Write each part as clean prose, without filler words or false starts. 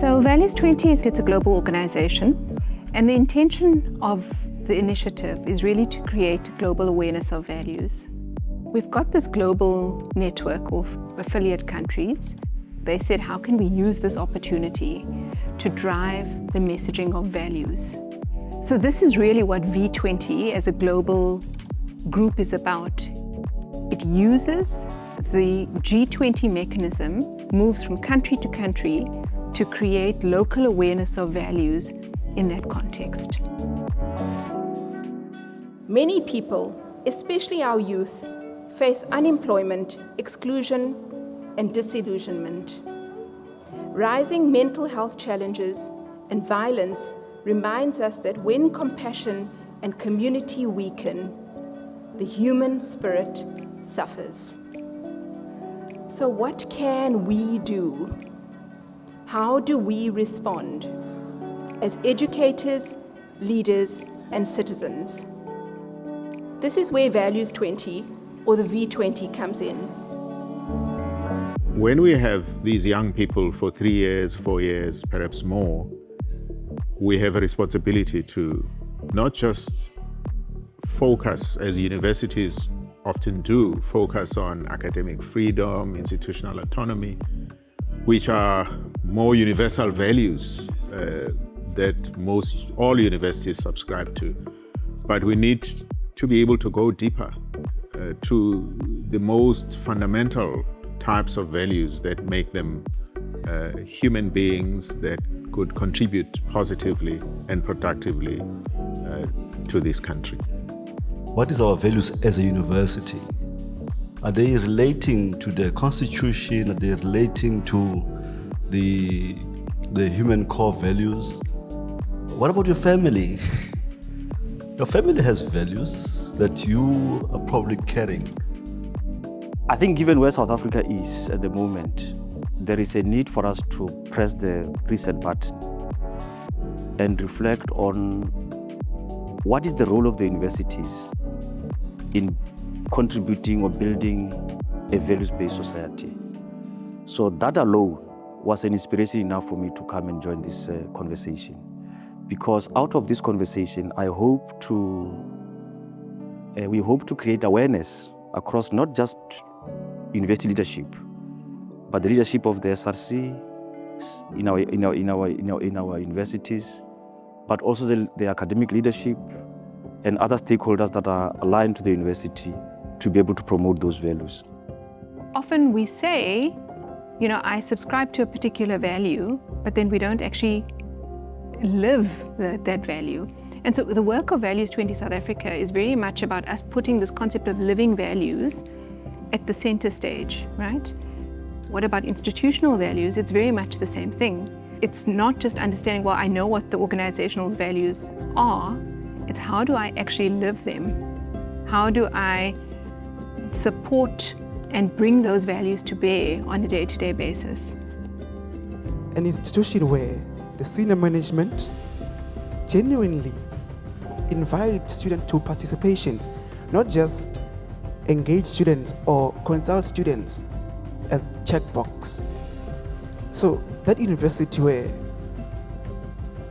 So Values 20 it's a global organization, and the intention of the initiative is really to create global awareness of values. We've got this global network of affiliate countries. They said, how can we use this opportunity to drive the messaging of values? So this is really what V20 as a global group is about. It uses the G20 mechanism, moves from country to country to create local awareness of values in that context. Many people, especially our youth, face unemployment, exclusion, and disillusionment. Rising mental health challenges and violence reminds us that when compassion and community weaken, the human spirit suffers. So what can we do? How do we respond as educators, leaders, and citizens? This is where Values 20, or the V20, comes in. When we have these young people for 3 years, 4 years, perhaps more, we have a responsibility to not just focus, as universities often do, focus on academic freedom, institutional autonomy, which are more universal values that all universities subscribe to. But we need to be able to go deeper to the most fundamental types of values that make them human beings that could contribute positively and productively to this country. What is our values as a university? Are they relating to the Constitution? Are they relating to the human core values? What about your family? Your family has values that you are probably carrying. I think given where South Africa is at the moment, there is a need for us to press the reset button and reflect on what is the role of the universities in contributing or building a values-based society. So that alone was an inspiration enough for me to come and join this conversation. Because out of this conversation, we hope to create awareness across not just university leadership, but the leadership of the SRC in our universities, but also the academic leadership and other stakeholders that are aligned to the university to be able to promote those values. Often we say, I subscribe to a particular value, but then we don't actually live that value. And so the work of Values 20 South Africa is very much about us putting this concept of living values at the center stage, right? What about institutional values? It's very much the same thing. It's not just understanding, well, I know what the organizational values are. It's how do I actually live them? How do I support and bring those values to bear on a day-to-day basis? An institution where the senior management genuinely invite students to participations, not just engage students or consult students as checkbox. So that university where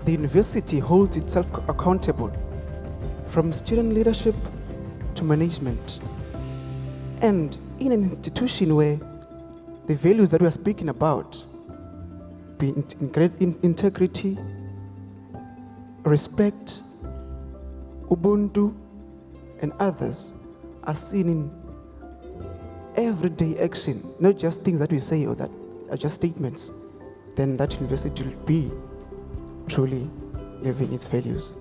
the university holds itself accountable from student leadership to management. And in an institution where the values that we are speaking about, be integrity, respect, Ubuntu, and others, are seen in everyday action, not just things that we say or that are just statements, then that university will be truly living its values.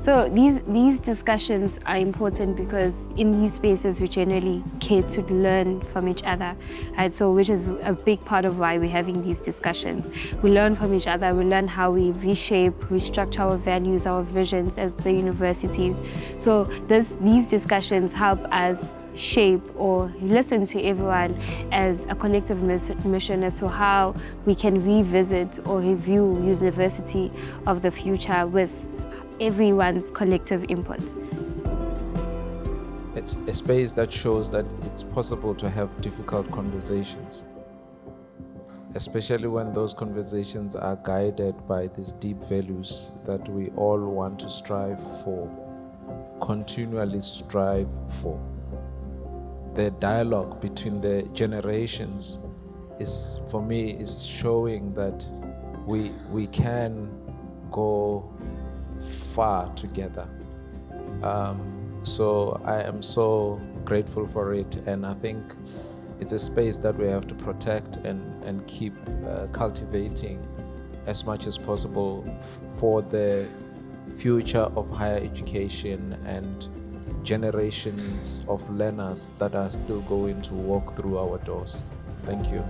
So these discussions are important because in these spaces we generally care to learn from each other, right? So which is a big part of why we're having these discussions. We learn from each other, we learn how we reshape, restructure our values, our visions as the universities. So these discussions help us shape or listen to everyone as a collective mission as to how we can revisit or review university of the future with everyone's collective input. It's a space that shows that it's possible to have difficult conversations. especially when those conversations are guided by these deep values that we all want to strive for, continually strive for. The dialogue between the generations is, for me, is showing that we can go far together. So I am so grateful for it, and I think it's a space that we have to protect and keep cultivating as much as possible for the future of higher education and generations of learners that are still going to walk through our doors. Thank you.